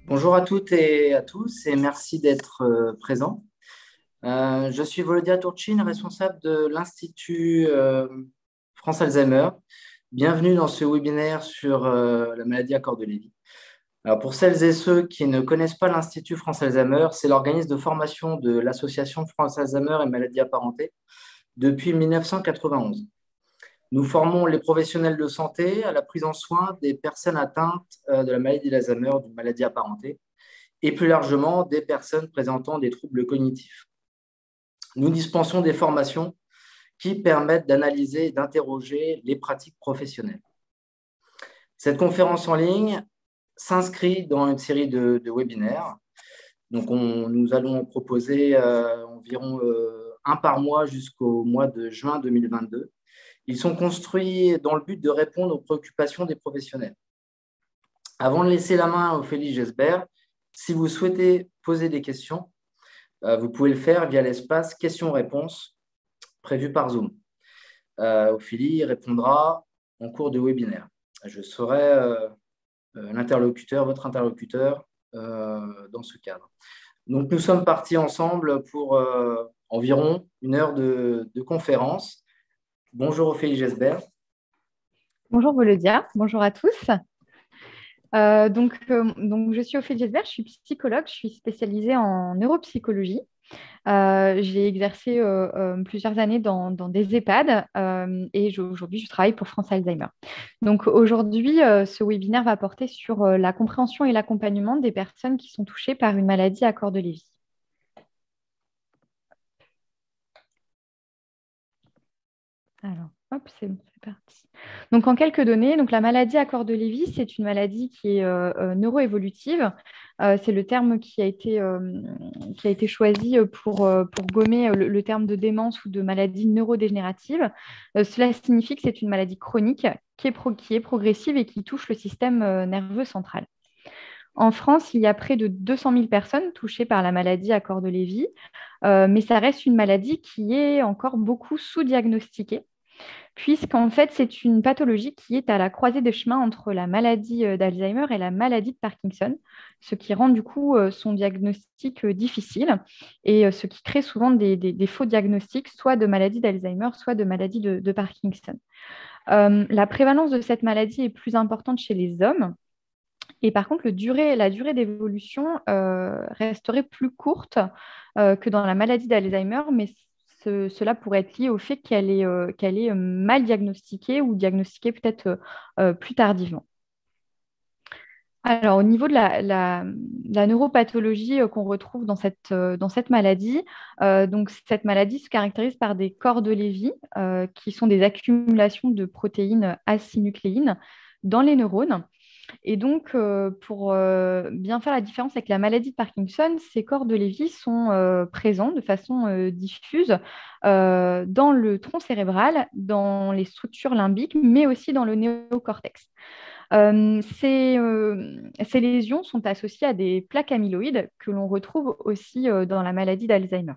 Bonjour à toutes et à tous et merci d'être présents. Je suis Volodya Turchin, responsable de l'Institut France Alzheimer. Bienvenue dans ce webinaire sur la maladie à corps de Lévy. Alors pour celles et ceux qui ne connaissent pas l'Institut France Alzheimer, c'est l'organisme de formation de l'Association France Alzheimer et maladies apparentées depuis 1991. Nous formons les professionnels de santé à la prise en soin des personnes atteintes de la maladie d'Alzheimer, d'une maladie apparentée, et plus largement des personnes présentant des troubles cognitifs. Nous dispensons des formations qui permettent d'analyser et d'interroger les pratiques professionnelles. Cette conférence en ligne s'inscrit dans une série de webinaires. Donc, nous allons en proposer environ un par mois jusqu'au mois de juin 2022. Ils sont construits dans le but de répondre aux préoccupations des professionnels. Avant de laisser la main à Ophélie Gesbert, si vous souhaitez poser des questions, vous pouvez le faire via l'espace questions-réponses prévu par Zoom. Ophélie répondra en cours de webinaire. Je serai votre interlocuteur dans ce cadre. Donc, nous sommes partis ensemble pour environ une heure de conférence. Bonjour Ophélie Gesbert. Bonjour Volodia, bonjour à tous. Donc, je suis Ophélie Gesbert, je suis psychologue, je suis spécialisée en neuropsychologie. J'ai exercé plusieurs années dans des EHPAD et aujourd'hui, je travaille pour France Alzheimer. Donc aujourd'hui, ce webinaire va porter sur la compréhension et l'accompagnement des personnes qui sont touchées par une maladie à corps de Lévy. Alors, hop, c'est bon, c'est parti. Donc, en quelques données, donc, la maladie à corps de Lévy, c'est une maladie qui est neuroévolutive. C'est le terme qui a été choisi pour gommer le terme de démence ou de maladie neurodégénérative. Cela signifie que c'est une maladie chronique qui est progressive et qui touche le système nerveux central. En France, il y a près de 200 000 personnes touchées par la maladie à corps de Lévy, mais ça reste une maladie qui est encore beaucoup sous-diagnostiquée puisqu'en fait, c'est une pathologie qui est à la croisée des chemins entre la maladie d'Alzheimer et la maladie de Parkinson, ce qui rend du coup son diagnostic difficile et ce qui crée souvent des faux diagnostics, soit de maladie d'Alzheimer, soit de maladie de Parkinson. La prévalence de cette maladie est plus importante chez les hommes. Et par contre, la durée d'évolution resterait plus courte que dans la maladie d'Alzheimer, mais cela pourrait être lié au fait qu'elle est mal diagnostiquée ou diagnostiquée peut-être plus tardivement. Alors, au niveau de la neuropathologie qu'on retrouve dans cette maladie, donc cette maladie se caractérise par des corps de Lévy, qui sont des accumulations de protéines acinucléines dans les neurones. Et donc, pour bien faire la différence avec la maladie de Parkinson, ces corps de Lévy sont présents de façon diffuse dans le tronc cérébral, dans les structures limbiques, mais aussi dans le néocortex. Ces lésions sont associées à des plaques amyloïdes que l'on retrouve aussi dans la maladie d'Alzheimer.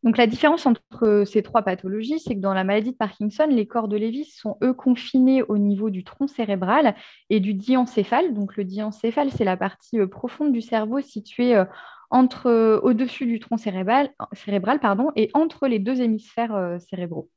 Donc, la différence entre ces trois pathologies, c'est que dans la maladie de Parkinson, les corps de Lévy sont, eux, confinés au niveau du tronc cérébral et du diencéphale. Donc, le diencéphale, c'est la partie profonde du cerveau située au-dessus du tronc cérébral pardon, et entre les deux hémisphères cérébraux.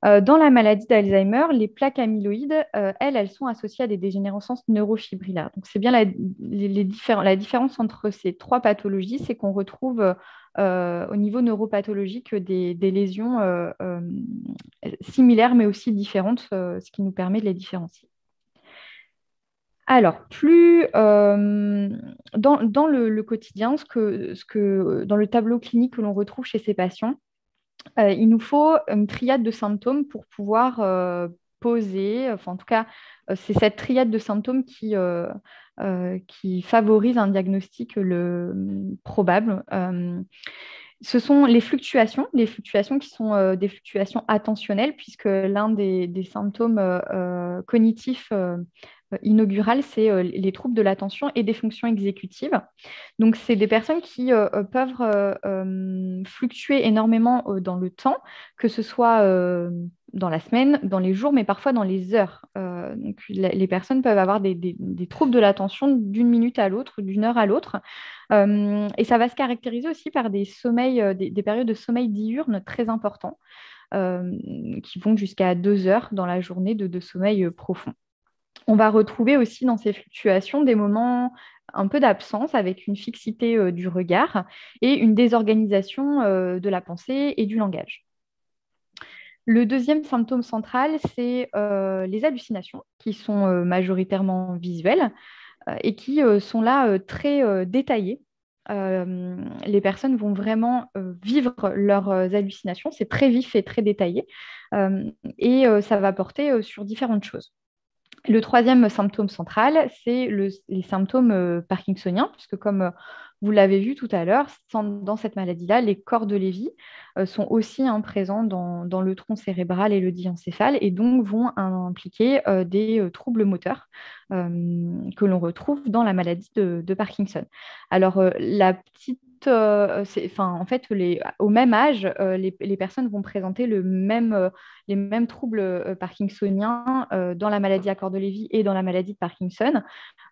Dans la maladie d'Alzheimer, les plaques amyloïdes, elles sont associées à des dégénérescences neurofibrillaires. Donc, c'est bien la différence entre ces trois pathologies, c'est qu'on retrouve au niveau neuropathologique des lésions similaires, mais aussi différentes, ce qui nous permet de les différencier. Alors, dans le quotidien, dans le tableau clinique que l'on retrouve chez ces patients, il nous faut une triade de symptômes pour pouvoir poser, enfin en tout cas, c'est cette triade de symptômes qui favorise un diagnostic probable. Ce sont les fluctuations qui sont des fluctuations attentionnelles, puisque l'un des symptômes cognitifs inaugurale, c'est les troubles de l'attention et des fonctions exécutives. Donc, c'est des personnes qui peuvent fluctuer énormément dans le temps, que ce soit dans la semaine, dans les jours, mais parfois dans les heures. Donc, les personnes peuvent avoir des troubles de l'attention d'une minute à l'autre, d'une heure à l'autre. Et ça va se caractériser aussi par des sommeils, des périodes de sommeil diurne très importants, qui vont jusqu'à 2 heures dans la journée de sommeil profond. On va retrouver aussi dans ces fluctuations des moments un peu d'absence avec une fixité du regard et une désorganisation de la pensée et du langage. Le deuxième symptôme central, c'est les hallucinations qui sont majoritairement visuelles et qui sont là très détaillées. Les personnes vont vraiment vivre leurs hallucinations. C'est très vif et très détaillé. Et ça va porter sur différentes choses. Le troisième symptôme central, c'est les symptômes parkinsoniens, puisque comme vous l'avez vu tout à l'heure, dans cette maladie-là, les corps de Lévy sont aussi présents dans le tronc cérébral et le diencéphale, et donc vont impliquer des troubles moteurs que l'on retrouve dans la maladie de Parkinson. Alors, la petite en fait, au même âge, les personnes vont présenter les mêmes troubles parkinsoniens dans la maladie à corps de Lévy et dans la maladie de Parkinson.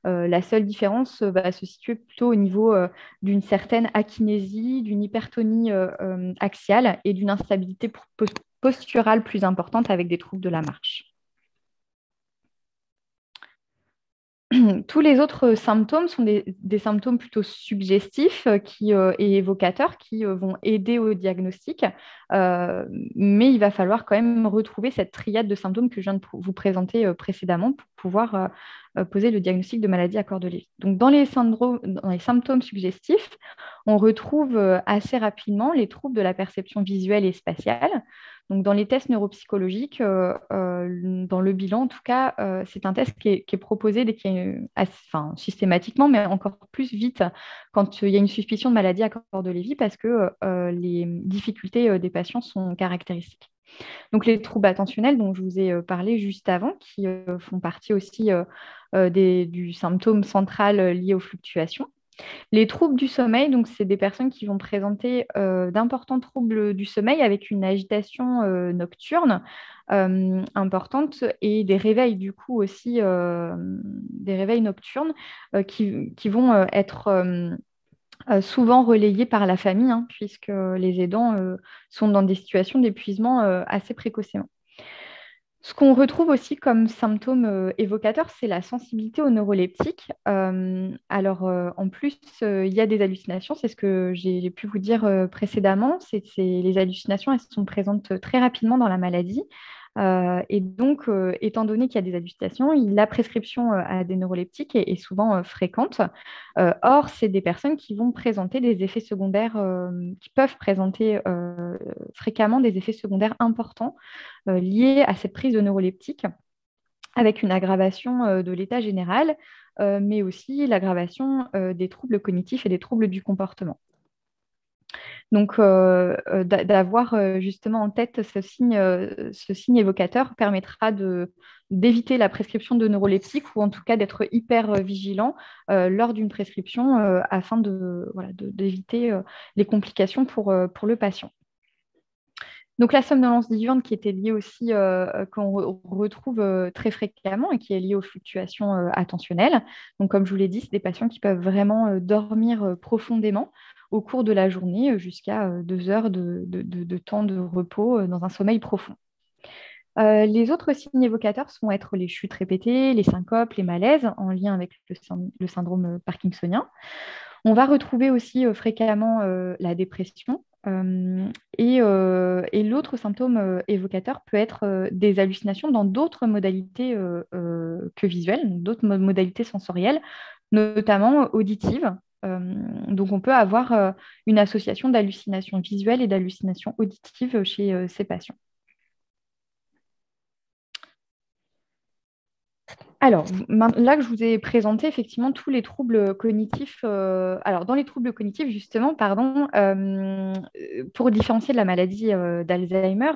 La seule différence va se situer plutôt au niveau d'une certaine akinésie, d'une hypertonie axiale et d'une instabilité posturale plus importante avec des troubles de la marche. Tous les autres symptômes sont des symptômes plutôt suggestifs et évocateurs qui vont aider au diagnostic, mais il va falloir quand même retrouver cette triade de symptômes que je viens de vous présenter précédemment pour pouvoir poser le diagnostic de maladie à corps de Lévy. Donc, dans les symptômes suggestifs, on retrouve assez rapidement les troubles de la perception visuelle et spatiale. Donc, dans les tests neuropsychologiques, dans le bilan, en tout cas, c'est un test qui est proposé systématiquement, mais encore plus vite quand il y a une suspicion de maladie à corps de Lévy, parce que les difficultés des patients sont caractéristiques. Donc, les troubles attentionnels dont je vous ai parlé juste avant, qui font partie aussi du symptôme central lié aux fluctuations. Les troubles du sommeil, donc c'est des personnes qui vont présenter d'importants troubles du sommeil avec une agitation nocturne importante et des réveils du coup aussi, des réveils nocturnes qui vont être souvent relayés par la famille, puisque les aidants sont dans des situations d'épuisement assez précocement. Ce qu'on retrouve aussi comme symptôme évocateur, c'est la sensibilité aux neuroleptiques. En plus, il y a des hallucinations, c'est ce que j'ai pu vous dire précédemment. Les hallucinations, elles sont présentes très rapidement dans la maladie. Et donc, étant donné qu'il y a des hallucinations, la prescription à des neuroleptiques est souvent fréquente. Or, c'est des personnes qui vont présenter des effets secondaires, qui peuvent présenter fréquemment des effets secondaires importants liés à cette prise de neuroleptiques, avec une aggravation de l'état général, mais aussi l'aggravation des troubles cognitifs et des troubles du comportement. Donc, d'avoir justement en tête ce signe évocateur permettra d'éviter la prescription de neuroleptiques ou en tout cas d'être hyper vigilant lors d'une prescription afin d'éviter les complications pour le patient. Donc, la somnolence diurne qui était liée aussi, qu'on retrouve très fréquemment et qui est liée aux fluctuations attentionnelles. Donc, comme je vous l'ai dit, c'est des patients qui peuvent vraiment dormir profondément au cours de la journée jusqu'à 2 heures de temps de repos dans un sommeil profond. Les autres signes évocateurs vont être les chutes répétées, les syncopes, les malaises en lien avec le syndrome parkinsonien. On va retrouver aussi fréquemment la dépression. Et l'autre symptôme évocateur peut être des hallucinations dans d'autres modalités que visuelles, d'autres modalités sensorielles, notamment auditives. Donc, on peut avoir une association d'hallucinations visuelles et d'hallucinations auditives chez ces patients. Alors, là que je vous ai présenté effectivement tous les troubles cognitifs, alors dans les troubles cognitifs justement, pardon, pour différencier de la maladie d'Alzheimer,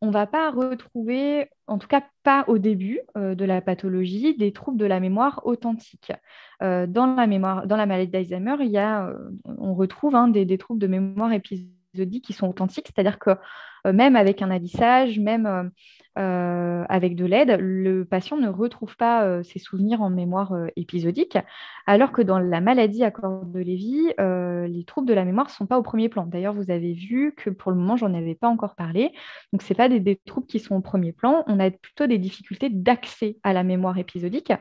on ne va pas retrouver, en tout cas pas au début de la pathologie, des troubles de la mémoire authentiques. Dans la maladie d'Alzheimer, on retrouve des troubles de mémoire épisodiques qui sont authentiques, c'est-à-dire que même avec un adissage, même avec de l'aide, le patient ne retrouve pas ses souvenirs en mémoire épisodique, alors que dans la maladie à corps de Lévy, les troubles de la mémoire ne sont pas au premier plan. D'ailleurs, vous avez vu que pour le moment, j'en avais pas encore parlé. Donc, ce n'est pas des troubles qui sont au premier plan. On a plutôt des difficultés d'accès à la mémoire épisodique.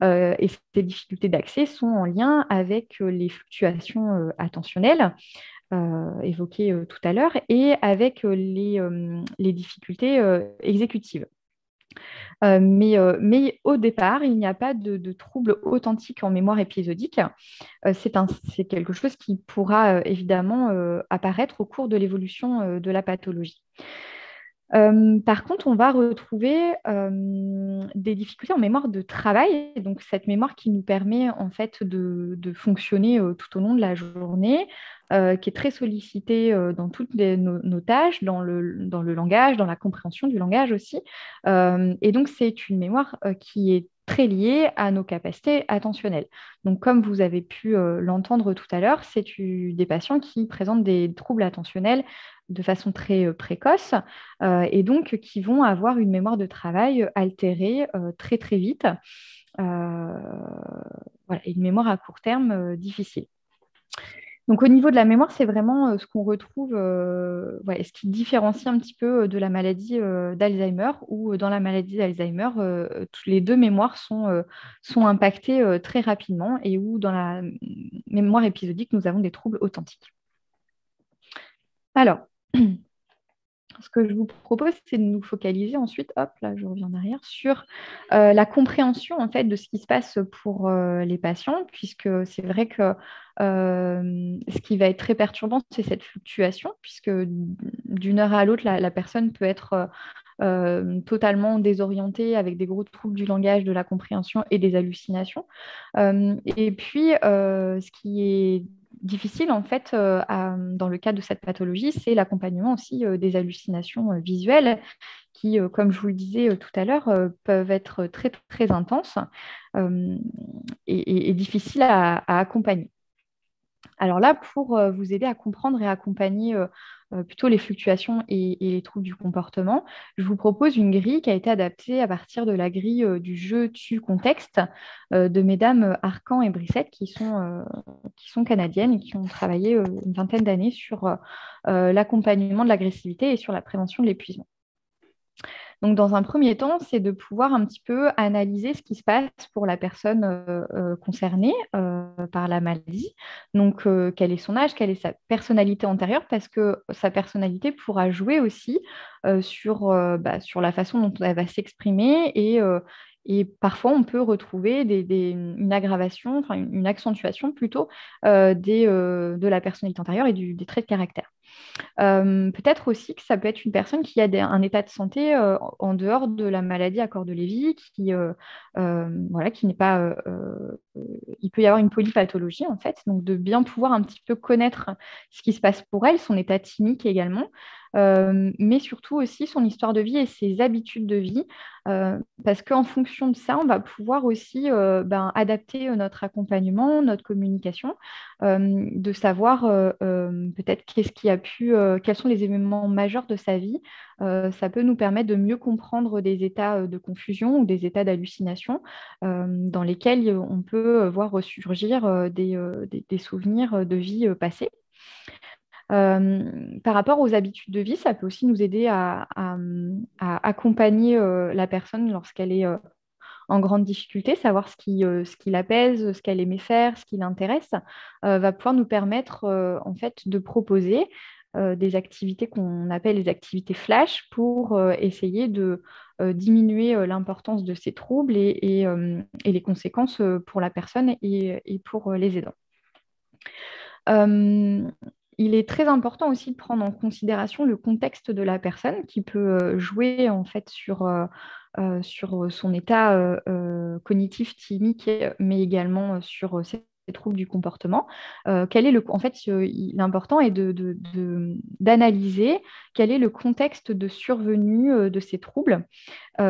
Et ces difficultés d'accès sont en lien avec les fluctuations attentionnelles évoquées tout à l'heure et avec les difficultés exécutives. Mais au départ, il n'y a pas de trouble authentique en mémoire épisodique. C'est quelque chose qui pourra évidemment apparaître au cours de l'évolution de la pathologie. Par contre, on va retrouver des difficultés en mémoire de travail, donc cette mémoire qui nous permet en fait de fonctionner tout au long de la journée, qui est très sollicitée dans toutes nos tâches, dans le langage, dans la compréhension du langage aussi. Et donc, c'est une mémoire qui est très liée à nos capacités attentionnelles. Donc, comme vous avez pu l'entendre tout à l'heure, des patients qui présentent des troubles attentionnels de façon très précoce et donc qui vont avoir une mémoire de travail altérée très très vite. Euh, voilà, et une mémoire à court terme difficile. Donc au niveau de la mémoire, c'est vraiment ce qu'on retrouve, ce qui différencie un petit peu de la maladie d'Alzheimer, où dans la maladie d'Alzheimer, toutes les deux mémoires sont impactées très rapidement et où dans la mémoire épisodique, nous avons des troubles authentiques. Alors, ce que je vous propose, c'est de nous focaliser ensuite, hop, là, je reviens en arrière, sur la compréhension en fait de ce qui se passe pour les patients, puisque c'est vrai que ce qui va être très perturbant, c'est cette fluctuation, puisque d'une heure à l'autre, la personne peut être totalement désorientée avec des gros troubles du langage, de la compréhension et des hallucinations. Et puis, ce qui est difficile en fait dans le cadre de cette pathologie, c'est l'accompagnement aussi des hallucinations visuelles qui, comme je vous le disais tout à l'heure, peuvent être très très intenses euh, et difficiles à accompagner. Alors là, pour vous aider à comprendre et accompagner plutôt les fluctuations et les troubles du comportement, je vous propose une grille qui a été adaptée à partir de la grille du jeu tu contexte de mesdames Arcan et Brissette qui sont canadiennes et qui ont travaillé une vingtaine d'années sur l'accompagnement de l'agressivité et sur la prévention de l'épuisement. Donc, dans un premier temps, c'est de pouvoir un petit peu analyser ce qui se passe pour la personne concernée par la maladie. Donc, quel est son âge, quelle est sa personnalité antérieure, parce que sa personnalité pourra jouer aussi sur la façon dont elle va s'exprimer et parfois, on peut retrouver une aggravation, enfin une accentuation plutôt de la personnalité antérieure et des traits de caractère. Peut-être aussi que ça peut être une personne qui a un état de santé en dehors de la maladie à corps de Lévy, voilà, qui n'est pas. Il peut y avoir une polypathologie en fait, donc de bien pouvoir un petit peu connaître ce qui se passe pour elle, son état thymique également, mais surtout aussi son histoire de vie et ses habitudes de vie, parce qu'en fonction de ça, on va pouvoir aussi adapter notre accompagnement, notre communication, de savoir peut-être quels sont les événements majeurs de sa vie. Ça peut nous permettre de mieux comprendre des états de confusion ou des états d'hallucination dans lesquels on peut voir ressurgir des souvenirs de vie passée. Par rapport aux habitudes de vie, ça peut aussi nous aider à accompagner la personne lorsqu'elle est en grande difficulté, savoir ce qui l'apaise, ce qu'elle aimait faire, ce qui l'intéresse, va pouvoir nous permettre en fait de proposer des activités qu'on appelle les activités flash pour essayer de diminuer l'importance de ces troubles et les conséquences pour la personne et pour les aidants. Il est très important aussi de prendre en considération le contexte de la personne qui peut jouer en fait sur son état cognitifs, thymiques, mais également sur ces troubles du comportement. En fait, l'important est d'analyser quel est le contexte de survenue de ces troubles. Où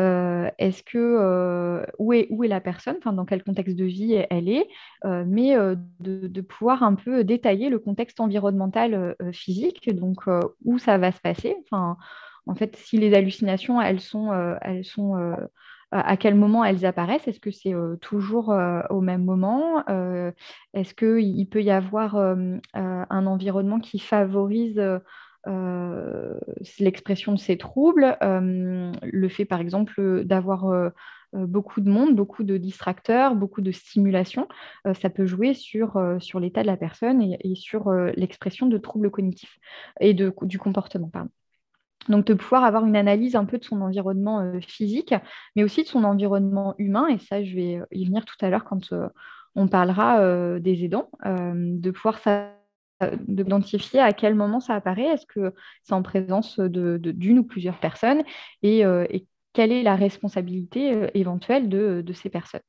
est la personne, enfin, dans quel contexte de vie elle est, mais de pouvoir un peu détailler le contexte environnemental physique, donc où ça va se passer. Enfin, en fait, si les hallucinations, à quel moment elles apparaissent? Est-ce que c'est toujours au même moment? Est-ce qu'il peut y avoir un environnement qui favorise l'expression de ces troubles, le fait par exemple d'avoir beaucoup de monde, beaucoup de distracteurs, beaucoup de stimulation, ça peut jouer sur l'état de la personne et sur l'expression de troubles cognitifs et du comportement, pardon. Donc, de pouvoir avoir une analyse un peu de son environnement physique, mais aussi de son environnement humain, et ça, je vais y venir tout à l'heure quand on parlera des aidants, de pouvoir d'identifier à quel moment ça apparaît, est-ce que c'est en présence d'une ou plusieurs personnes, et quelle est la responsabilité éventuelle de ces personnes.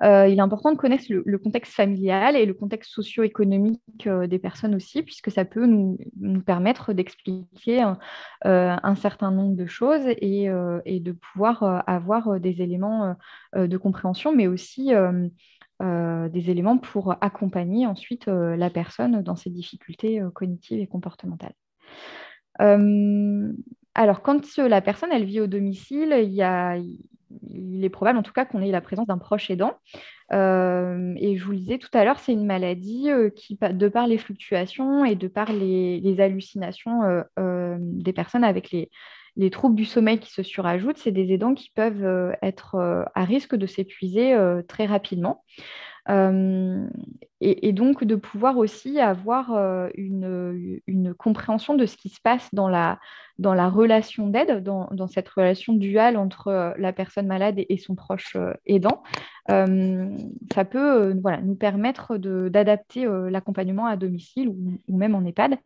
Il est important de connaître le contexte familial et le contexte socio-économique des personnes aussi, puisque ça peut nous permettre d'expliquer un certain nombre de choses et de pouvoir avoir des éléments de compréhension, mais aussi des éléments pour accompagner ensuite la personne dans ses difficultés cognitives et comportementales. Euh, alors, quand la personne elle vit au domicile, il est probable en tout cas qu'on ait la présence d'un proche aidant. Et je vous le disais tout à l'heure, c'est une maladie qui, de par les fluctuations et de par les hallucinations des personnes avec les troubles du sommeil qui se surajoutent, c'est des aidants qui peuvent être à risque de s'épuiser très rapidement. Euh, et donc de pouvoir aussi avoir une compréhension de ce qui se passe dans la relation d'aide, dans cette relation duale entre la personne malade et son proche aidant. Euh, Ça peut voilà, nous permettre d'adapter l'accompagnement à domicile ou même en EHPAD.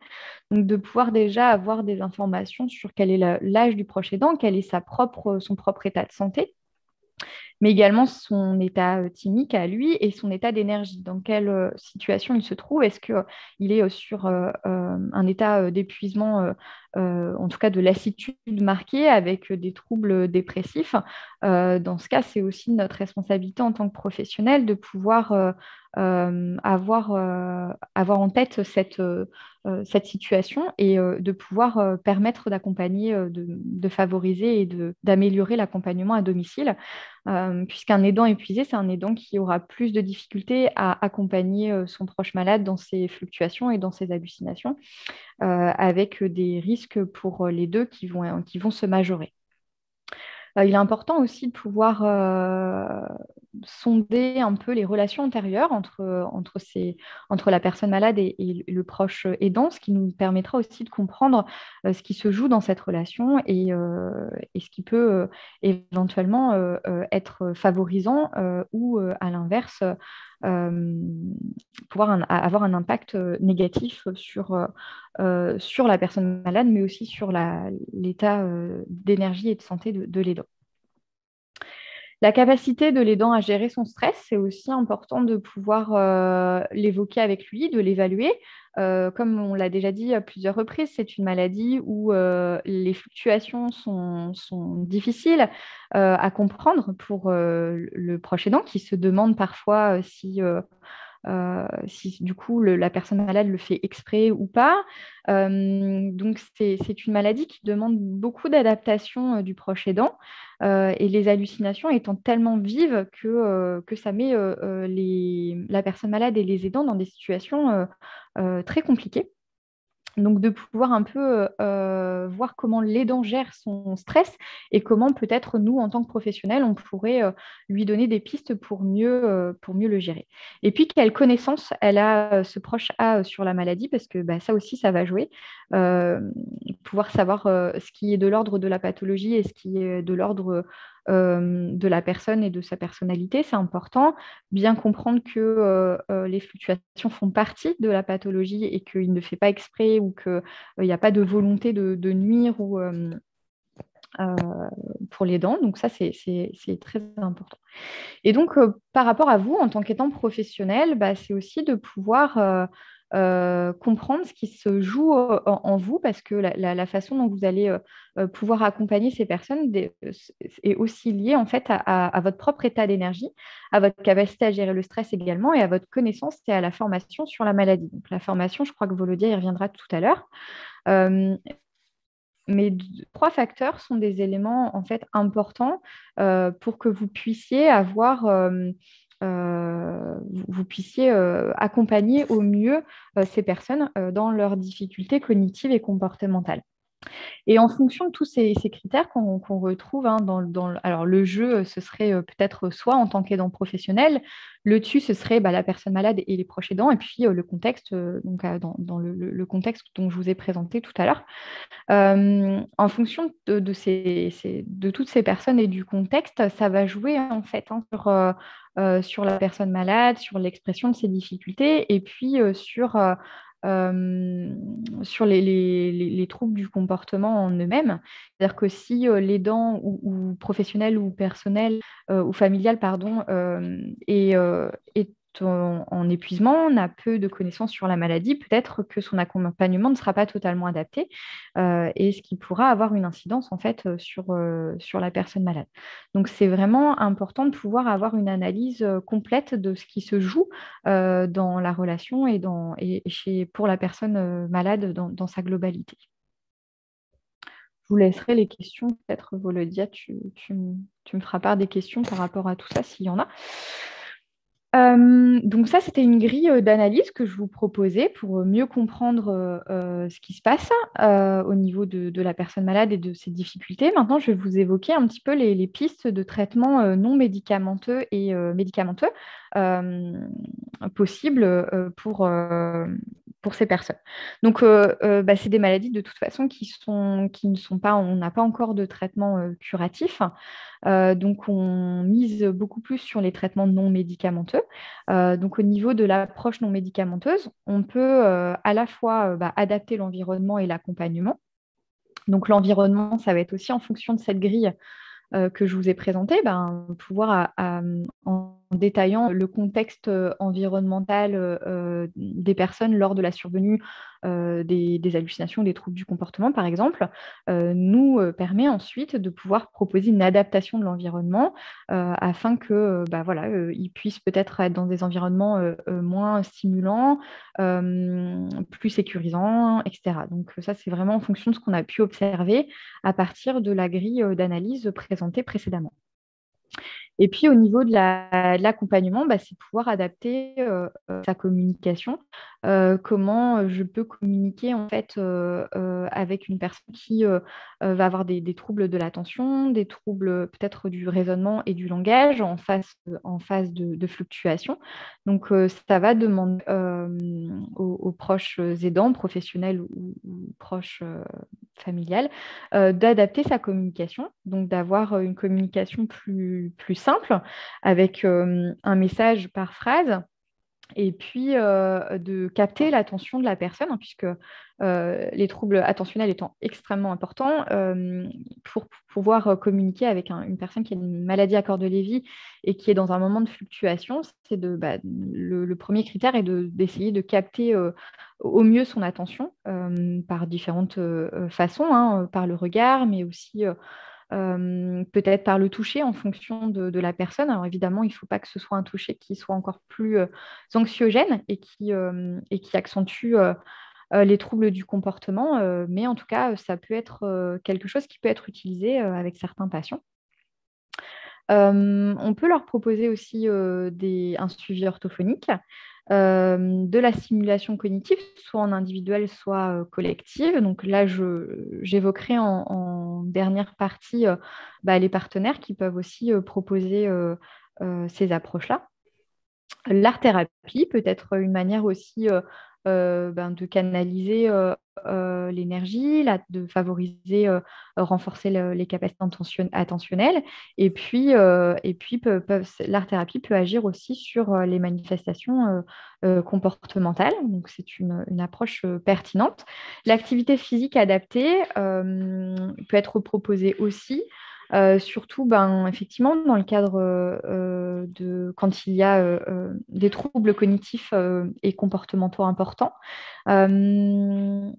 Donc de pouvoir déjà avoir des informations sur quel est l'âge du proche aidant, quel est son propre état de santé, mais également son état thymique à lui et son état d'énergie. Dans quelle situation il se trouve? Est-ce qu'il est sur un état d'épuisement, en tout cas de lassitude marquée, avec des troubles dépressifs? Dans ce cas, c'est aussi notre responsabilité en tant que professionnel de pouvoir avoir en tête cette situation et de pouvoir permettre d'accompagner, de favoriser et d'améliorer l'accompagnement à domicile, puisqu'un aidant épuisé, c'est un aidant qui aura plus de difficultés à accompagner son proche malade dans ses fluctuations et dans ses hallucinations, avec des risques pour les deux qui vont se majorer. Il est important aussi de pouvoir sonder un peu les relations antérieures entre la personne malade et le proche aidant, ce qui nous permettra aussi de comprendre ce qui se joue dans cette relation et ce qui peut éventuellement être favorisant ou à l'inverse pouvoir avoir un impact négatif sur la personne malade, mais aussi sur l'état d'énergie et de santé de l'aidant. La capacité de l'aidant à gérer son stress, c'est aussi important de pouvoir l'évoquer avec lui, de l'évaluer. Comme on l'a déjà dit à plusieurs reprises, c'est une maladie où les fluctuations sont difficiles à comprendre pour le proche aidant qui se demande parfois si du coup la personne malade le fait exprès ou pas. Donc c'est une maladie qui demande beaucoup d'adaptation du proche aidant, et les hallucinations étant tellement vives que ça met la personne malade et les aidants dans des situations très compliquées. Donc, de pouvoir un peu voir comment l'aidant gère son stress et comment peut-être nous, en tant que professionnels, on pourrait lui donner des pistes pour mieux le gérer. Et puis, quelle connaissance ce proche a sur la maladie, parce que bah, ça aussi, ça va jouer. Euh, Pouvoir savoir ce qui est de l'ordre de la pathologie et ce qui est de l'ordre de la personne et de sa personnalité, c'est important. Bien comprendre que les fluctuations font partie de la pathologie et qu'il ne fait pas exprès ou qu'il n'y a pas de volonté de nuire euh, pour les dents. Donc ça, c'est très important. Et donc, par rapport à vous, en tant qu'étant professionnel, bah, c'est aussi de pouvoir comprendre ce qui se joue en vous, parce que la façon dont vous allez pouvoir accompagner ces personnes est aussi liée en fait à votre propre état d'énergie, à votre capacité à gérer le stress également, et à votre connaissance et à la formation sur la maladie. Donc la formation, je crois que Volodia y reviendra tout à l'heure. Euh, mais trois facteurs sont des éléments en fait importants pour que vous puissiez avoir, vous puissiez accompagner au mieux ces personnes dans leurs difficultés cognitives et comportementales. Et en fonction de tous ces critères qu'on retrouve hein, alors le jeu, ce serait peut-être soit en tant qu'aidant professionnel, le tu, ce serait bah, la personne malade et les proches aidants, et puis le contexte, donc dans le contexte dont je vous ai présenté tout à l'heure. En fonction de toutes ces personnes et du contexte, ça va jouer en fait hein, sur la personne malade, sur l'expression de ses difficultés et puis sur les troubles du comportement en eux-mêmes. C'est-à-dire que si l'aidant ou professionnel ou personnel ou familial pardon, est en épuisement, n'a peu de connaissances sur la maladie, peut-être que son accompagnement ne sera pas totalement adapté et ce qui pourra avoir une incidence en fait sur la personne malade. Donc c'est vraiment important de pouvoir avoir une analyse complète de ce qui se joue dans la relation pour la personne malade dans sa globalité. Je vous laisserai les questions, peut-être Volodia, tu me feras part des questions par rapport à tout ça s'il y en a. Donc ça, c'était une grille d'analyse que je vous proposais pour mieux comprendre ce qui se passe au niveau de la personne malade et de ses difficultés. Maintenant, je vais vous évoquer un petit peu les pistes de traitement non médicamenteux et médicamenteux euh, possibles pour ces personnes. Donc, bah, c'est des maladies de toute façon qui ne sont pas, on n'a pas encore de traitement curatif. Donc, on mise beaucoup plus sur les traitements non médicamenteux. Donc, au niveau de l'approche non médicamenteuse, on peut à la fois bah, adapter l'environnement et l'accompagnement. Donc, l'environnement, ça va être aussi en fonction de cette grille que je vous ai présentée, ben, pouvoir en détaillant le contexte environnemental des personnes lors de la survenue des hallucinations, des troubles du comportement, par exemple, nous permet ensuite de pouvoir proposer une adaptation de l'environnement afin que bah, voilà, ils puissent peut-être être dans des environnements moins stimulants, plus sécurisants, etc. Donc ça, c'est vraiment en fonction de ce qu'on a pu observer à partir de la grille d'analyse présentée précédemment. Et puis au niveau de l'accompagnement, bah, c'est pouvoir adapter sa communication. Comment je peux communiquer en fait avec une personne qui va avoir des troubles de l'attention, des troubles peut-être du raisonnement et du langage en phase de fluctuation. Donc ça va demander aux proches aidants, professionnels ou proches familiales, d'adapter sa communication, donc d'avoir une communication plus simple, avec un message par phrase, et puis de capter l'attention de la personne, hein, puisque les troubles attentionnels étant extrêmement importants, pour pouvoir communiquer avec une personne qui a une maladie à corps de Lévy et qui est dans un moment de fluctuation, le premier critère est d'essayer de capter au mieux son attention par différentes façons, hein, par le regard, mais aussi peut-être par le toucher en fonction de la personne. Alors évidemment, il ne faut pas que ce soit un toucher qui soit encore plus anxiogène et qui accentue les troubles du comportement, mais en tout cas, ça peut être quelque chose qui peut être utilisé avec certains patients. On peut leur proposer aussi un suivi orthophonique, de la stimulation cognitive, soit en individuel, soit collective. Donc là, j'évoquerai en dernière partie bah, les partenaires qui peuvent aussi proposer ces approches-là. L'art-thérapie peut être une manière aussi de canaliser l'énergie, de favoriser, renforcer les capacités attentionnelles. L'art-thérapie peut agir aussi sur les manifestations comportementales. Donc, c'est une approche pertinente. L'activité physique adaptée peut être proposée aussi. Surtout, effectivement, dans le cadre de quand il y a des troubles cognitifs et comportementaux importants, euh,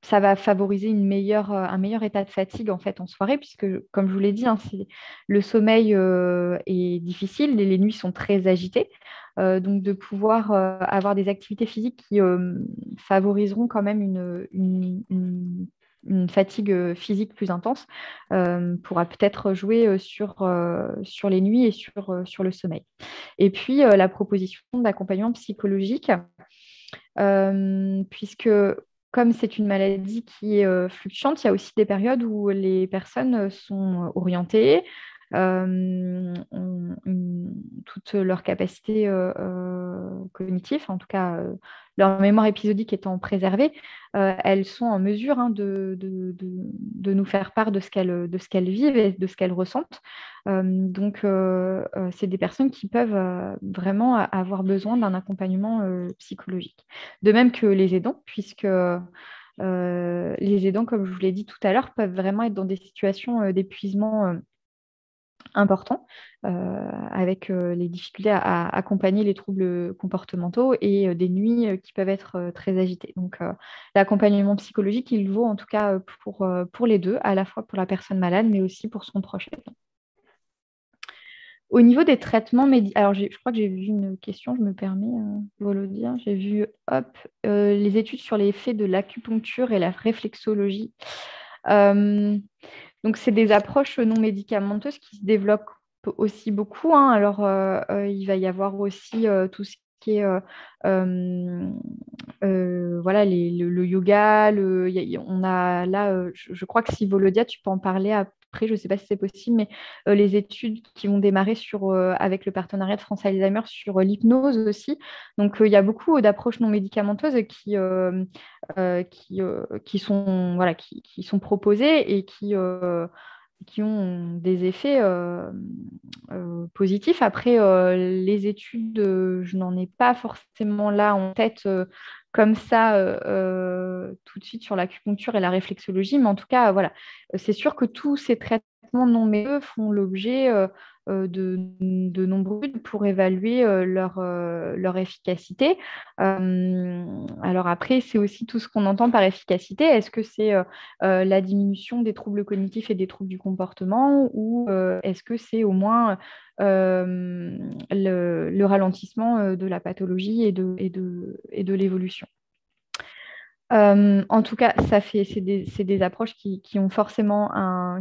ça va favoriser un meilleur état de fatigue en fait en soirée, puisque, comme je vous l'ai dit, hein, le sommeil est difficile et les nuits sont très agitées. Donc, de pouvoir avoir des activités physiques qui favoriseront quand même une fatigue physique plus intense pourra peut-être jouer sur les nuits et sur le sommeil. Et puis, la proposition d'accompagnement psychologique, puisque comme c'est une maladie qui est fluctuante, il y a aussi des périodes où les personnes sont orientées, ont toute leur capacité cognitive, en tout cas leur mémoire épisodique étant préservée, elles sont en mesure hein, de nous faire part de ce qu'elles vivent et de ce qu'elles ressentent. C'est des personnes qui peuvent vraiment avoir besoin d'un accompagnement psychologique. De même que les aidants, puisque les aidants, comme je vous l'ai dit tout à l'heure, peuvent vraiment être dans des situations d'épuisement importants, avec les difficultés à accompagner les troubles comportementaux et des nuits qui peuvent être très agitées. Donc, l'accompagnement psychologique, il vaut en tout cas pour les deux, à la fois pour la personne malade, mais aussi pour son proche aidant. Au niveau des traitements médicaux, alors je crois que j'ai vu une question, je me permets, Volodya. J'ai vu les études sur les effets de l'acupuncture et la réflexologie. Donc, c'est des approches non médicamenteuses qui se développent aussi beaucoup, hein. Alors, il va y avoir aussi tout ce qui est voilà, le yoga. On a là, je crois que si Volodya, tu peux en parler après, je ne sais pas si c'est possible, mais les études qui vont démarrer avec le partenariat de France Alzheimer sur l'hypnose aussi. Donc, il y a beaucoup d'approches non médicamenteuses qui sont, voilà, qui sont proposées et qui ont des effets positifs. Après, les études, je n'en ai pas forcément là en tête comme ça tout de suite sur l'acupuncture et la réflexologie, mais en tout cas, voilà, c'est sûr que tous ces traitements non médicaux font l'objet de nombreux études pour évaluer leur efficacité. Alors après, c'est aussi tout ce qu'on entend par efficacité. Est-ce que c'est la diminution des troubles cognitifs et des troubles du comportement, ou est-ce que c'est au moins le ralentissement de la pathologie et de l'évolution? En tout cas, c'est des approches qui ont forcément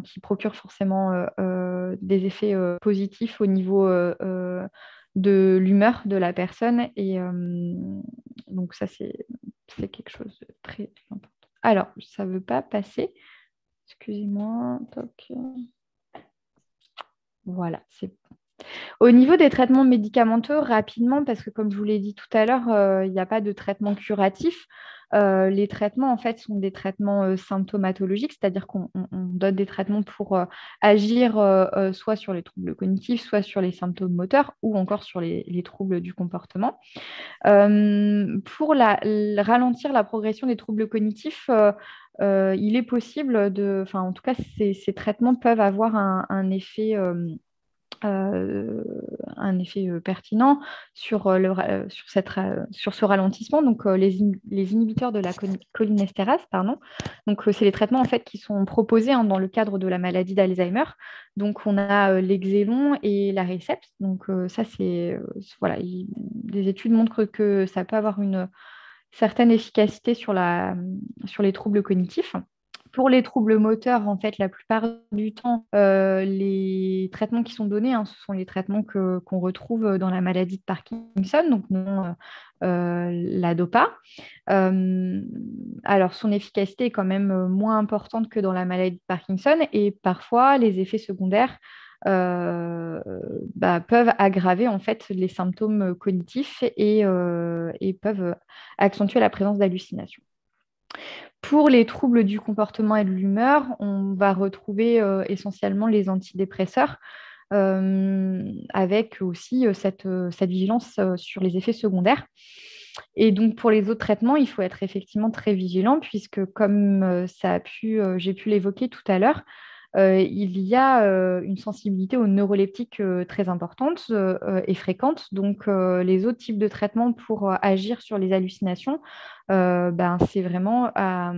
qui procurent forcément des effets positifs au niveau de l'humeur de la personne. Et donc ça, c'est quelque chose de très important. Alors, ça ne veut pas passer. Excusez-moi. Toc. Voilà, c'est bon. Au niveau des traitements médicamenteux, rapidement, parce que comme je vous l'ai dit tout à l'heure, il n'y a pas de traitement curatif. Les traitements, en fait, sont des traitements symptomatologiques, c'est-à-dire qu'on donne des traitements pour agir soit sur les troubles cognitifs, soit sur les symptômes moteurs, ou encore sur les troubles du comportement. Pour ralentir la progression des troubles cognitifs, il est possible enfin, en tout cas, ces traitements peuvent avoir euh, un effet pertinent sur ce ralentissement. Donc, les inhibiteurs de la cholinesterase, pardon. Donc, c'est les traitements en fait qui sont proposés hein, dans le cadre de la maladie d'Alzheimer. Donc, on a l'exélon et l'aricept. Donc, ça, voilà, des études montrent que ça peut avoir une certaine efficacité sur les troubles cognitifs. Pour les troubles moteurs, en fait, la plupart du temps, les traitements qui sont donnés, hein, ce sont les traitements qu'on retrouve dans la maladie de Parkinson, donc non la DOPA. Alors, son efficacité est quand même moins importante que dans la maladie de Parkinson et parfois, les effets secondaires peuvent aggraver en fait les symptômes cognitifs et peuvent accentuer la présence d'hallucinations. Pour les troubles du comportement et de l'humeur, on va retrouver essentiellement les antidépresseurs, avec aussi cette vigilance sur les effets secondaires. Et donc, pour les autres traitements, il faut être effectivement très vigilant, puisque comme j'ai pu l'évoquer tout à l'heure, il y a une sensibilité aux neuroleptiques très importante et fréquente. Donc, les autres types de traitements pour agir sur les hallucinations, c'est vraiment à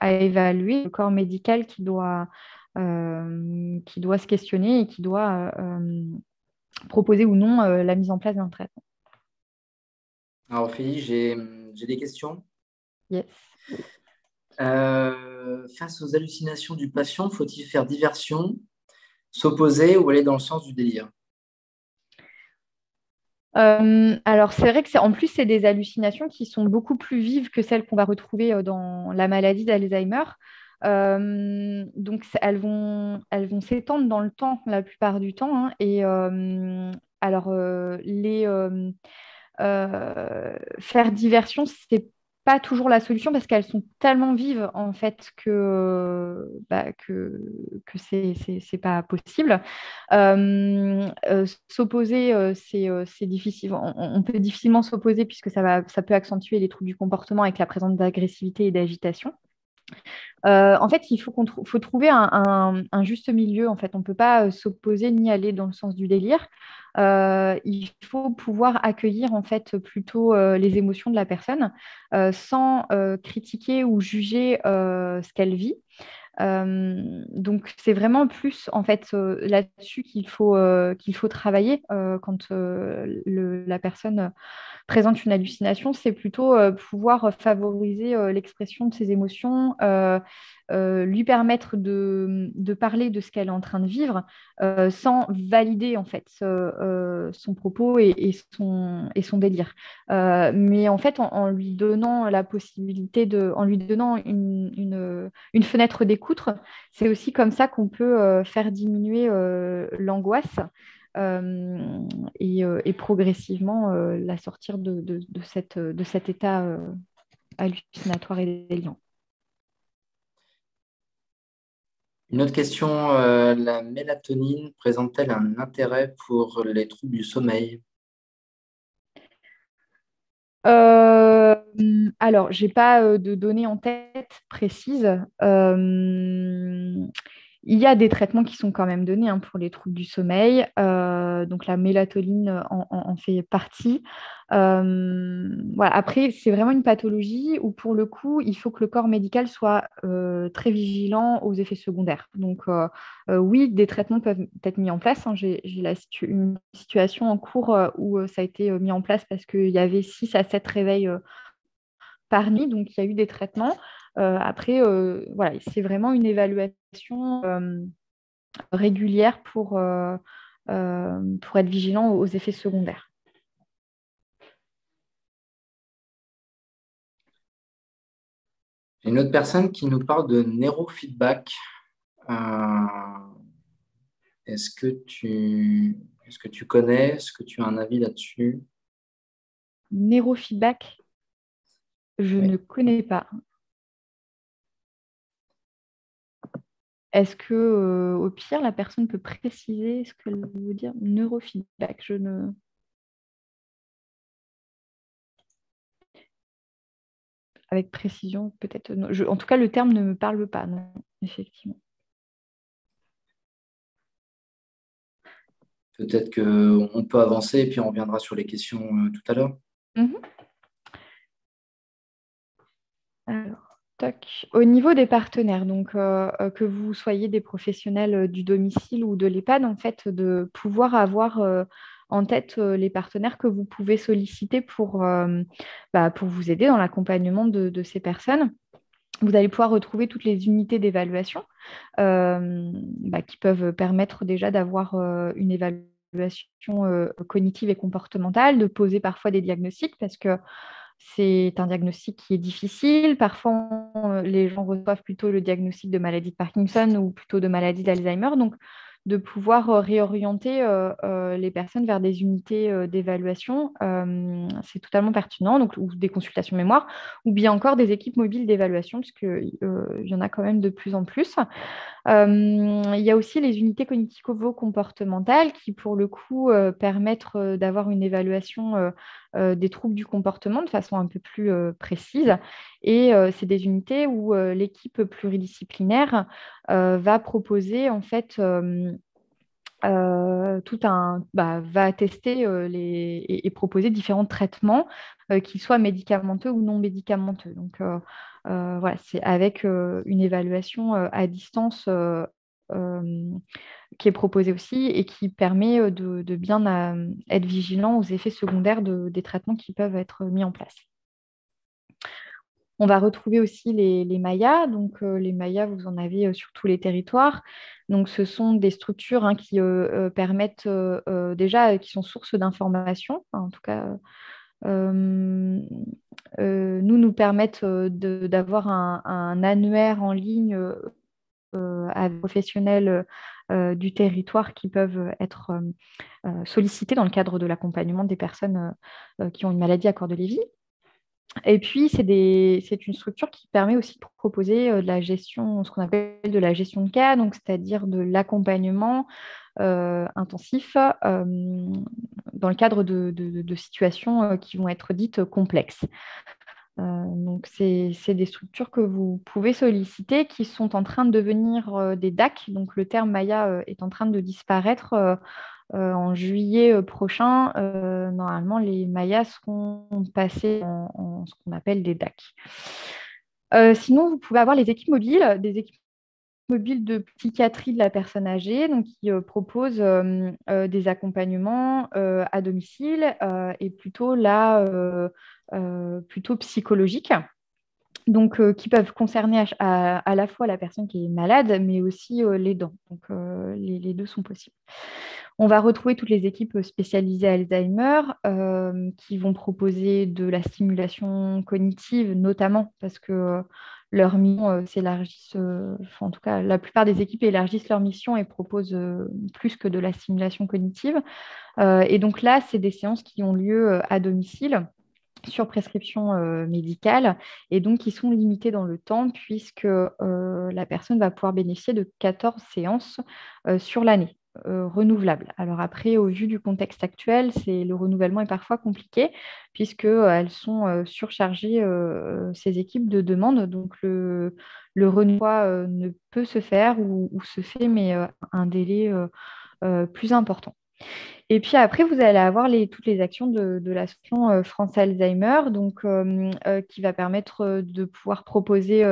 évaluer le corps médical qui doit se questionner et qui doit proposer ou non la mise en place d'un traitement. Alors, Ophélie, j'ai des questions. Yes. Face aux hallucinations du patient, faut-il faire diversion, s'opposer ou aller dans le sens du délire? Alors, c'est vrai que en plus, c'est des hallucinations qui sont beaucoup plus vives que celles qu'on va retrouver dans la maladie d'Alzheimer. Donc, elles vont s'étendre dans le temps la plupart du temps, hein. Et alors, faire diversion, c'est pas toujours la solution parce qu'elles sont tellement vives en fait que c'est pas possible. S'opposer, c'est difficile. On peut difficilement s'opposer puisque ça peut accentuer les troubles du comportement avec la présence d'agressivité et d'agitation. En fait, faut trouver un juste milieu. En fait, on ne peut pas s'opposer ni aller dans le sens du délire. Il faut pouvoir accueillir en fait plutôt les émotions de la personne sans critiquer ou juger ce qu'elle vit. Donc, c'est vraiment plus en fait là-dessus qu'il faut travailler quand la personne présente une hallucination, c'est plutôt pouvoir favoriser l'expression de ses émotions, lui permettre de parler de ce qu'elle est en train de vivre sans valider en fait son propos et son délire. Mais en fait, en lui donnant la possibilité en lui donnant une fenêtre d'écoute, c'est aussi comme ça qu'on peut faire diminuer l'angoisse et progressivement la sortir de cet état hallucinatoire et déliant. Une autre question, la mélatonine présente-t-elle un intérêt pour les troubles du sommeil? Euh, alors, j'ai pas de données en tête précises. Il y a des traitements qui sont quand même donnés hein, pour les troubles du sommeil. Donc, la mélatonine en fait partie. Voilà. Après, c'est vraiment une pathologie où, pour le coup, il faut que le corps médical soit très vigilant aux effets secondaires. Donc, oui, des traitements peuvent être mis en place, hein. J'ai une situation en cours où ça a été mis en place parce qu'il y avait 6 à 7 réveils par nuit. Donc, il y a eu des traitements. Après, voilà, c'est vraiment une évaluation régulière pour être vigilant aux effets secondaires. Une autre personne qui nous parle de neurofeedback. Euh, est-ce que tu connais? Est-ce que tu as un avis là-dessus? Neurofeedback, je Oui. ne connais pas. Est-ce que, au pire, la personne peut préciser ce qu'elle veut dire neurofeedback? Je ne... Avec précision, peut-être. Non. En tout cas, le terme ne me parle pas, non, effectivement. Peut-être qu'on peut avancer et puis on reviendra sur les questions tout à l'heure. Mhm. Alors, toc. Au niveau des partenaires, donc que vous soyez des professionnels du domicile ou de l'EHPAD, en fait, de pouvoir avoir en tête les partenaires que vous pouvez solliciter pour vous aider dans l'accompagnement de ces personnes. Vous allez pouvoir retrouver toutes les unités d'évaluation qui peuvent permettre déjà d'avoir une évaluation cognitive et comportementale, de poser parfois des diagnostics parce que c'est un diagnostic qui est difficile. Parfois, les gens reçoivent plutôt le diagnostic de maladie de Parkinson ou plutôt de maladie d'Alzheimer. Donc, de pouvoir réorienter les personnes vers des unités d'évaluation. C'est totalement pertinent, donc, ou des consultations mémoire, ou bien encore des équipes mobiles d'évaluation, parce qu'il y en a quand même de plus en plus. Il y a aussi les unités cognitivo-comportementales qui, pour le coup, permettent d'avoir une évaluation des troubles du comportement de façon un peu plus précise. Et c'est des unités où l'équipe pluridisciplinaire va proposer en fait va tester et proposer différents traitements, qu'ils soient médicamenteux ou non médicamenteux. Donc voilà, c'est avec une évaluation à distance euh, qui est proposée aussi et qui permet de bien être vigilant aux effets secondaires des traitements qui peuvent être mis en place. On va retrouver aussi les Mayas. Donc, les Mayas, vous en avez sur tous les territoires. Donc, ce sont des structures qui permettent déjà, qui sont source d'informations. Enfin, en tout cas, nous permettent d'avoir un annuaire en ligne avec des professionnels du territoire qui peuvent être sollicités dans le cadre de l'accompagnement des personnes qui ont une maladie à corps de Lévy. Et puis, c'est une structure qui permet aussi de proposer de la gestion, ce qu'on appelle de la gestion de cas, donc c'est-à-dire de l'accompagnement intensif dans le cadre de situations qui vont être dites complexes. Donc, c'est des structures que vous pouvez solliciter qui sont en train de devenir des DAC. Donc, le terme Maya est en train de disparaître. En juillet prochain, normalement, les Mayas seront passés en ce qu'on appelle des DAC. Sinon, vous pouvez avoir les équipes mobiles, des équipes mobiles de psychiatrie de la personne âgée, donc qui proposent des accompagnements à domicile et plutôt là, plutôt psychologiques. Donc, qui peuvent concerner à la fois la personne qui est malade, mais aussi l'aidant. Donc, les deux sont possibles. On va retrouver toutes les équipes spécialisées Alzheimer qui vont proposer de la stimulation cognitive, notamment parce que leurs missions s'élargissent, en tout cas, la plupart des équipes élargissent leur mission et proposent plus que de la stimulation cognitive. Et donc là, c'est des séances qui ont lieu à domicile sur prescription médicale et donc qui sont limitées dans le temps puisque la personne va pouvoir bénéficier de 14 séances sur l'année. Renouvelables. Alors après, au vu du contexte actuel, le renouvellement est parfois compliqué puisqu'elles sont surchargées, ces équipes de demande. Donc le renvoi ne peut se faire ou se fait, mais un délai plus important. Et puis après, vous allez avoir toutes les actions de l'association France Alzheimer, donc, qui va permettre de pouvoir proposer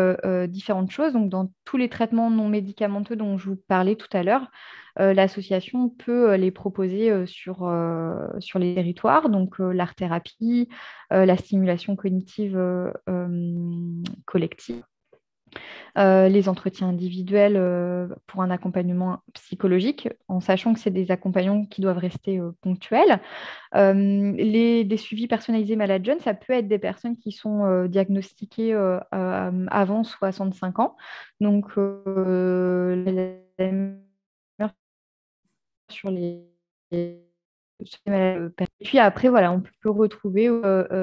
différentes choses. Donc, dans tous les traitements non médicamenteux dont je vous parlais tout à l'heure, l'association peut les proposer sur les territoires, donc l'art-thérapie, la stimulation cognitive collective. Les entretiens individuels pour un accompagnement psychologique, en sachant que c'est des accompagnements qui doivent rester ponctuels. Des suivis personnalisés malades jeunes, ça peut être des personnes qui sont diagnostiquées avant 65 ans. Donc, sur les et puis après, voilà, on peut retrouver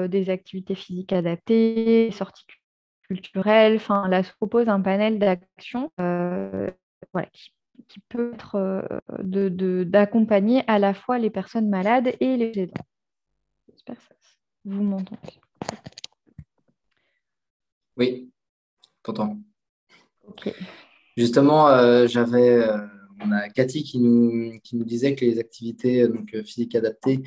des activités physiques adaptées, sorties culturelles. Enfin, là se propose un panel d'actions voilà, qui peut être d'accompagner à la fois les personnes malades et les aidants. J'espère que vous m'entendez. Oui, t'entends. Ok. Justement, on a Cathy qui nous disait que les activités physiques adaptées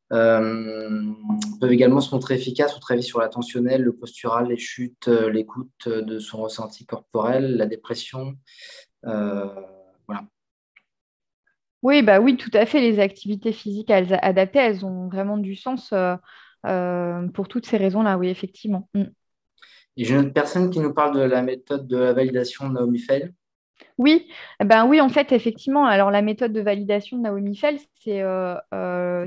peuvent également se montrer efficaces au travail sur l'attentionnel, le postural, les chutes, l'écoute de son ressenti corporel, la dépression. Voilà. Oui, bah oui, tout à fait. Les activités physiques adaptées, elles ont vraiment du sens pour toutes ces raisons-là, oui, effectivement. Et j'ai une autre personne qui nous parle de la méthode de la validation de Naomi Feil. Oui, oui, en fait, effectivement. Alors, la méthode de validation de Naomi Feld, c'est,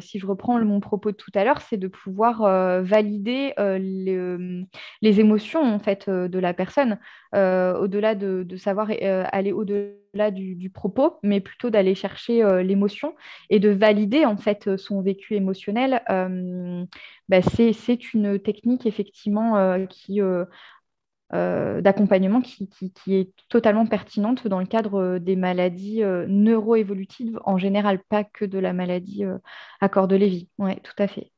si je reprends mon propos de tout à l'heure, c'est de pouvoir valider les émotions en fait de la personne, au-delà de savoir aller au-delà du propos, mais plutôt d'aller chercher l'émotion et de valider en fait son vécu émotionnel. C'est une technique effectivement d'accompagnement qui est totalement pertinente dans le cadre des maladies neuroévolutives en général, pas que de la maladie à corps de Lévy. Oui, tout à fait.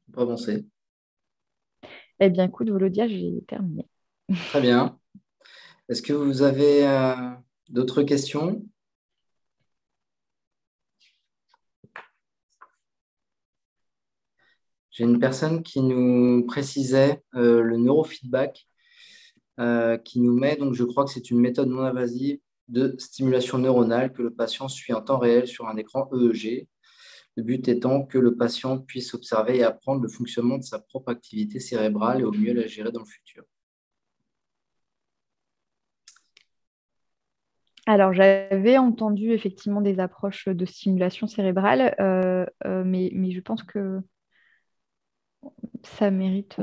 On peut avancer. Eh bien, écoute, Volodia, j'ai terminé. Très bien. Est-ce que vous avez d'autres questions? J'ai une personne qui nous précisait le neurofeedback, qui nous met, donc je crois que c'est une méthode non invasive de stimulation neuronale que le patient suit en temps réel sur un écran EEG. Le but étant que le patient puisse observer et apprendre le fonctionnement de sa propre activité cérébrale et au mieux la gérer dans le futur. Alors, j'avais entendu effectivement des approches de stimulation cérébrale, mais je pense que ça mérite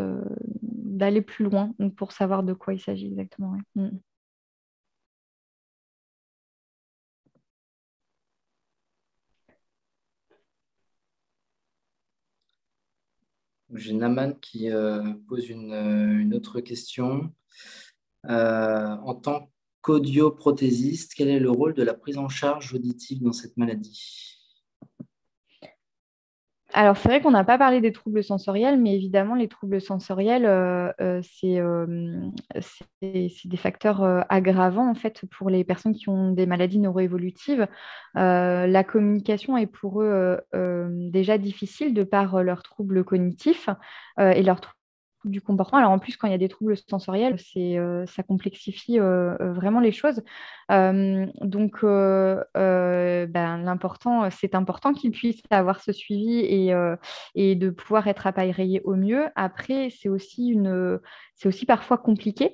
d'aller plus loin pour savoir de quoi il s'agit exactement. Ouais. Mm. J'ai Naman qui pose une autre question. En tant qu'audioprothésiste, quel est le rôle de la prise en charge auditive dans cette maladie? Alors, c'est vrai qu'on n'a pas parlé des troubles sensoriels, mais évidemment, les troubles sensoriels, c'est des facteurs aggravants en fait pour les personnes qui ont des maladies neuroévolutives. La communication est pour eux déjà difficile de par leurs troubles cognitifs et leurs troubles du comportement. Alors en plus, quand il y a des troubles sensoriels, ça complexifie vraiment les choses. C'est important qu'ils puissent avoir ce suivi et de pouvoir être appareillés au mieux. Après, c'est aussi parfois compliqué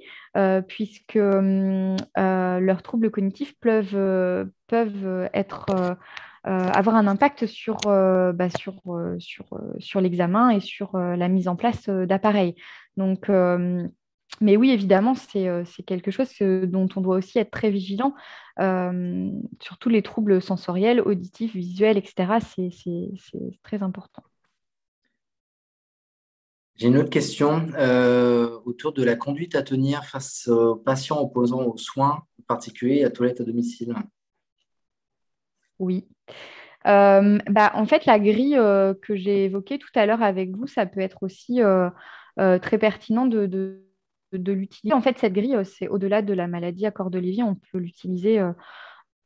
puisque leurs troubles cognitifs peuvent être avoir un impact sur l'examen et sur la mise en place d'appareils. Donc, mais oui, évidemment, c'est quelque chose dont on doit aussi être très vigilant, sur tous les troubles sensoriels, auditifs, visuels, etc. C'est très important. J'ai une autre question autour de la conduite à tenir face aux patients opposant aux soins, en particulier à toilette à domicile. Oui. En fait, la grille que j'ai évoquée tout à l'heure avec vous, ça peut être aussi très pertinent de l'utiliser. En fait, cette grille, c'est au-delà de la maladie à corps de Lévy, on peut l'utiliser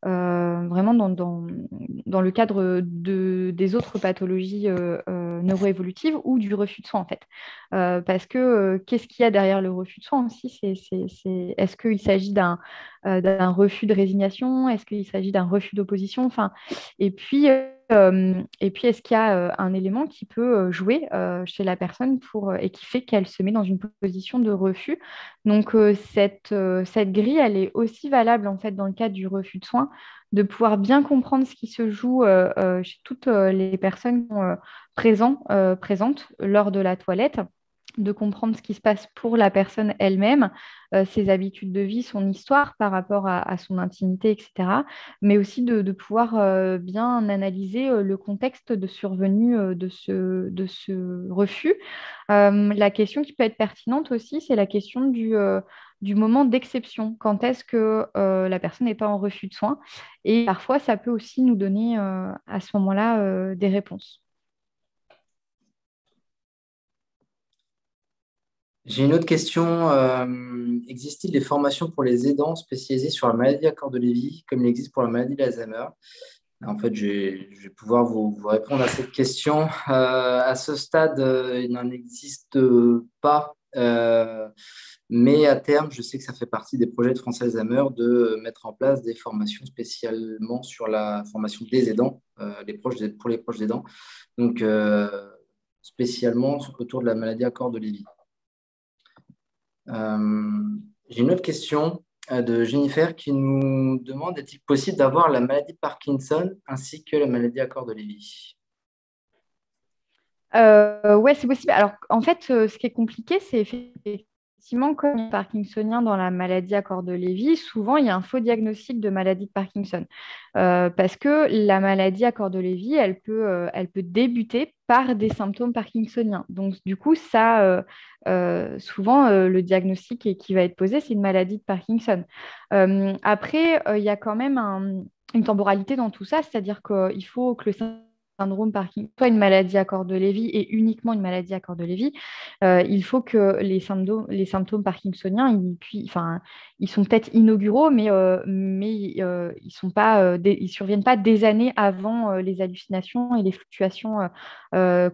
vraiment dans le cadre des autres pathologies neuroévolutives ou du refus de soins, en fait. Parce que qu'est-ce qu'il y a derrière le refus de soins aussi? Est-ce qu'il s'agit d'un refus de résignation? Est-ce qu'il s'agit d'un refus d'opposition? Enfin, et puis, est-ce qu'il y a un élément qui peut jouer chez la personne et qui fait qu'elle se met dans une position de refus? Donc, cette grille, elle est aussi valable en fait dans le cadre du refus de soins, de pouvoir bien comprendre ce qui se joue chez toutes les personnes qui sont présentes lors de la toilette, de comprendre ce qui se passe pour la personne elle-même, ses habitudes de vie, son histoire par rapport à son intimité, etc. Mais aussi de pouvoir bien analyser le contexte de survenue de ce refus. La question qui peut être pertinente aussi, c'est la question du moment d'exception. Quand est-ce que la personne n'est pas en refus de soins? Et parfois, ça peut aussi nous donner à ce moment-là des réponses. J'ai une autre question. Existe-t-il des formations pour les aidants spécialisés sur la maladie à corps de Lévy, comme il existe pour la maladie d'Alzheimer? En fait, je vais pouvoir vous répondre à cette question. À ce stade, il n'en existe pas Euh, mais à terme, je sais que ça fait partie des projets de France Alzheimer de mettre en place des formations spécialement sur la formation des aidants, pour les proches aidants, donc spécialement autour de la maladie à corps de Lévy. J'ai une autre question de Jennifer qui nous demande est-il possible d'avoir la maladie de Parkinson ainsi que la maladie à corps de Lévy? Ouais, c'est possible. Alors, en fait, ce qui est compliqué, c'est effectivement, comme il y a parkinsonien dans la maladie à corps de Lévy, souvent, il y a un faux diagnostic de maladie de Parkinson. Parce que la maladie à corps de Lévy, elle peut débuter par des symptômes parkinsoniens. Donc, du coup, souvent, le diagnostic qui va être posé, c'est une maladie de Parkinson. Après, il y a quand même une temporalité dans tout ça, c'est-à-dire qu'il faut que le syndrome Parkinson soit une maladie à corps de Lévy et uniquement une maladie à corps de Lévy, il faut que les symptômes parkinsoniens, enfin, ils sont peut-être inauguraux, mais ils sont pas, ils surviennent pas des années avant les hallucinations et les fluctuations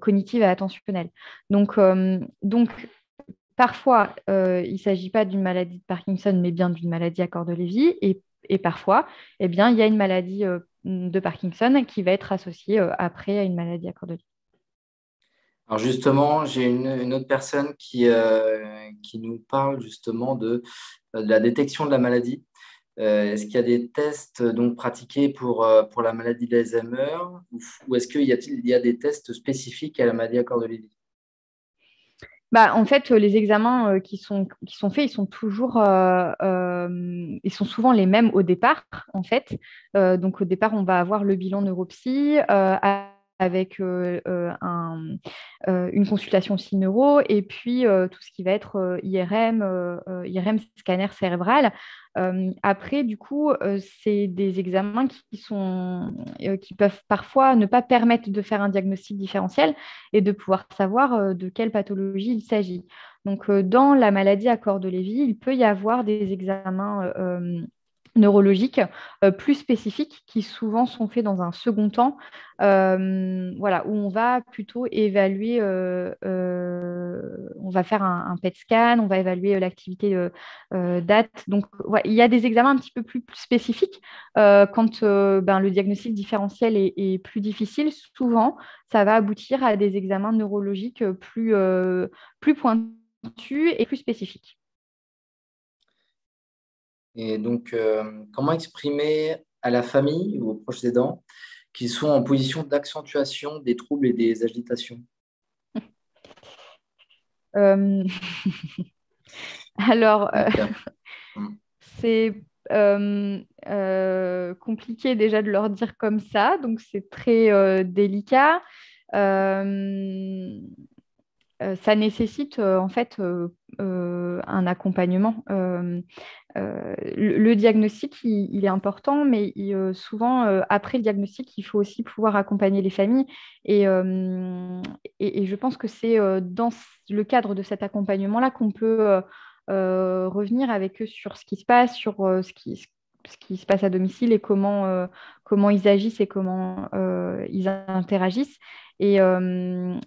cognitives et attentionnelles. Donc parfois, il ne s'agit pas d'une maladie de Parkinson, mais bien d'une maladie à corps de Lévy. Et parfois, eh bien, il y a une maladie de Parkinson qui va être associée après à une maladie à corps de Lévy. Alors justement, j'ai une autre personne qui nous parle justement de la détection de la maladie. Est-ce qu'il y a des tests donc pratiqués pour la maladie d'Alzheimer ou est-ce il y a des tests spécifiques à la maladie à corps de Lévy? Bah, en fait, les examens qui sont faits, ils sont souvent les mêmes au départ, en fait. Donc, au départ, on va avoir le bilan neuropsy avec une consultation aussi neuro et puis tout ce qui va être IRM, scanner cérébral. Après, du coup, c'est des examens qui peuvent parfois ne pas permettre de faire un diagnostic différentiel et de pouvoir savoir de quelle pathologie il s'agit. Donc, dans la maladie à corps de Lévy, il peut y avoir des examens neurologiques plus spécifiques qui souvent sont faits dans un second temps, voilà, où on va plutôt évaluer, on va faire un PET scan, on va évaluer l'activité date. Donc, ouais, il y a des examens un petit peu plus spécifiques quand le diagnostic différentiel est plus difficile. Souvent, ça va aboutir à des examens neurologiques plus pointus et plus spécifiques. Et donc, comment exprimer à la famille ou aux proches aidants qu'ils sont en position d'accentuation des troubles et des agitations? Euh, alors, Donc, hum, c'est compliqué déjà de leur dire comme ça, donc c'est très délicat. Euh, Ça nécessite en fait un accompagnement. Le diagnostic, il est important, mais souvent, après le diagnostic, il faut aussi pouvoir accompagner les familles. Et, euh, et je pense que c'est dans le cadre de cet accompagnement-là qu'on peut revenir avec eux sur ce qui se passe, sur ce qui se passe à domicile et comment ils agissent et comment ils interagissent. Et on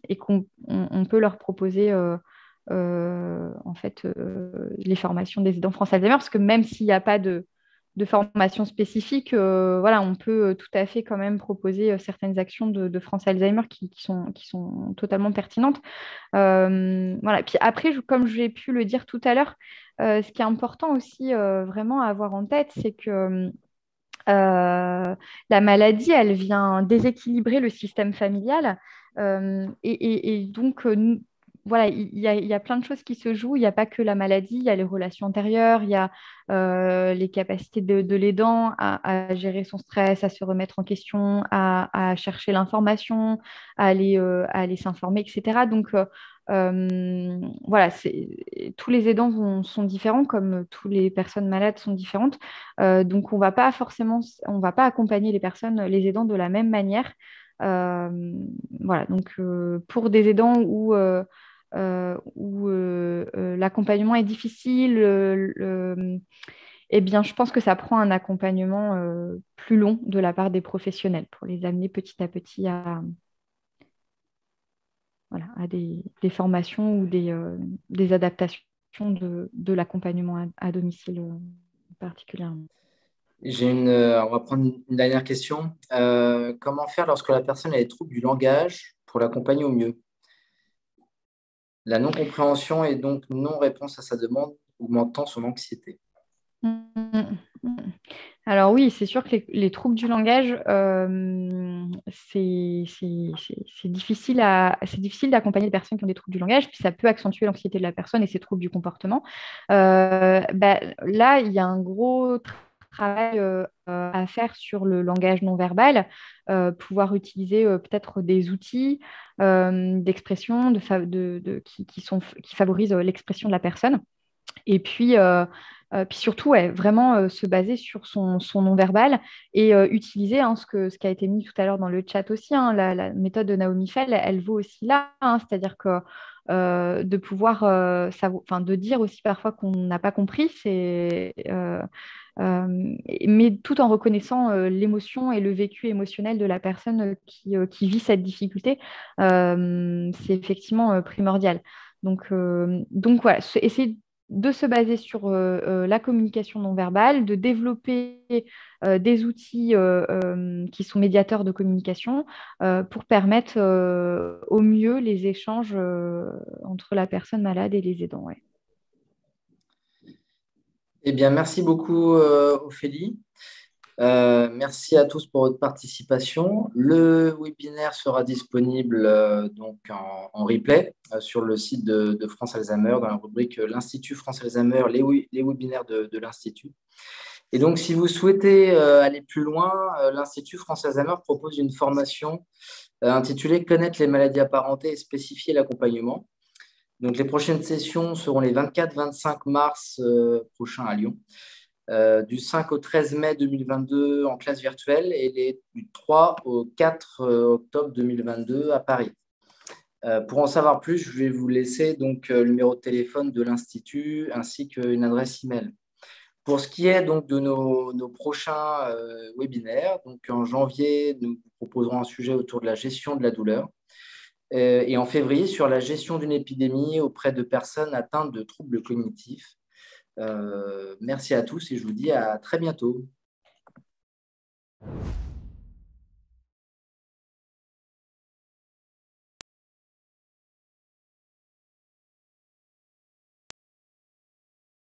peut leur proposer en fait les formations des aidants France Alzheimer, parce que même s'il n'y a pas de formation spécifique, voilà, on peut tout à fait quand même proposer certaines actions de France Alzheimer qui sont totalement pertinentes. Voilà. Puis après, comme j'ai pu le dire tout à l'heure, ce qui est important aussi vraiment à avoir en tête, c'est que la maladie, elle vient déséquilibrer le système familial. Et donc, voilà, il y a plein de choses qui se jouent. Il n'y a pas que la maladie, il y a les relations antérieures, il y a les capacités de l'aidant à gérer son stress, à se remettre en question, à chercher l'information, à aller s'informer, etc. Donc, voilà, tous les aidants sont différents, comme toutes les personnes malades sont différentes. Donc, on va pas accompagner les personnes, les aidants de la même manière. Euh, voilà, donc pour des aidants où l'accompagnement est difficile, eh bien, je pense que ça prend un accompagnement plus long de la part des professionnels pour les amener petit à petit voilà, à des formations ou des adaptations de l'accompagnement à domicile particulièrement. On va prendre une dernière question. Comment faire lorsque la personne a des troubles du langage pour l'accompagner au mieux? La non-compréhension et donc non-réponse à sa demande augmentant son anxiété. Mm. Alors oui, c'est sûr que les troubles du langage, c'est difficile c'est difficile d'accompagner les personnes qui ont des troubles du langage, puis ça peut accentuer l'anxiété de la personne et ses troubles du comportement. Là, il y a un gros travail à faire sur le langage non verbal, pouvoir utiliser peut-être des outils d'expression qui favorisent l'expression de la personne. Et puis surtout, ouais, vraiment se baser sur son non-verbal et utiliser ce qui a été mis tout à l'heure dans le chat aussi, hein, la méthode de Naomi Fell, elle vaut aussi là, hein, c'est-à-dire que de pouvoir, de dire aussi parfois qu'on n'a pas compris, mais tout en reconnaissant l'émotion et le vécu émotionnel de la personne qui vit cette difficulté, c'est effectivement primordial. Donc voilà, essayer de se baser sur la communication non verbale, de développer des outils qui sont médiateurs de communication pour permettre au mieux les échanges entre la personne malade et les aidants. Ouais. Eh bien, merci beaucoup, Ophélie. Merci à tous pour votre participation. Le webinaire sera disponible donc en replay sur le site de France Alzheimer dans la rubrique l'Institut France Alzheimer, les webinaires de l'Institut. Et donc, si vous souhaitez aller plus loin, l'Institut France Alzheimer propose une formation intitulée Connaître les maladies apparentées et spécifier l'accompagnement. Donc, les prochaines sessions seront les 24-25 mars prochains à Lyon. Du 5 au 13 mai 2022 en classe virtuelle et du 3 au 4 octobre 2022 à Paris. Pour en savoir plus, je vais vous laisser donc le numéro de téléphone de l'Institut ainsi qu'une adresse email. Pour ce qui est donc de nos prochains webinaires, donc en janvier, nous vous proposerons un sujet autour de la gestion de la douleur et en février sur la gestion d'une épidémie auprès de personnes atteintes de troubles cognitifs. Merci à tous et je vous dis à très bientôt.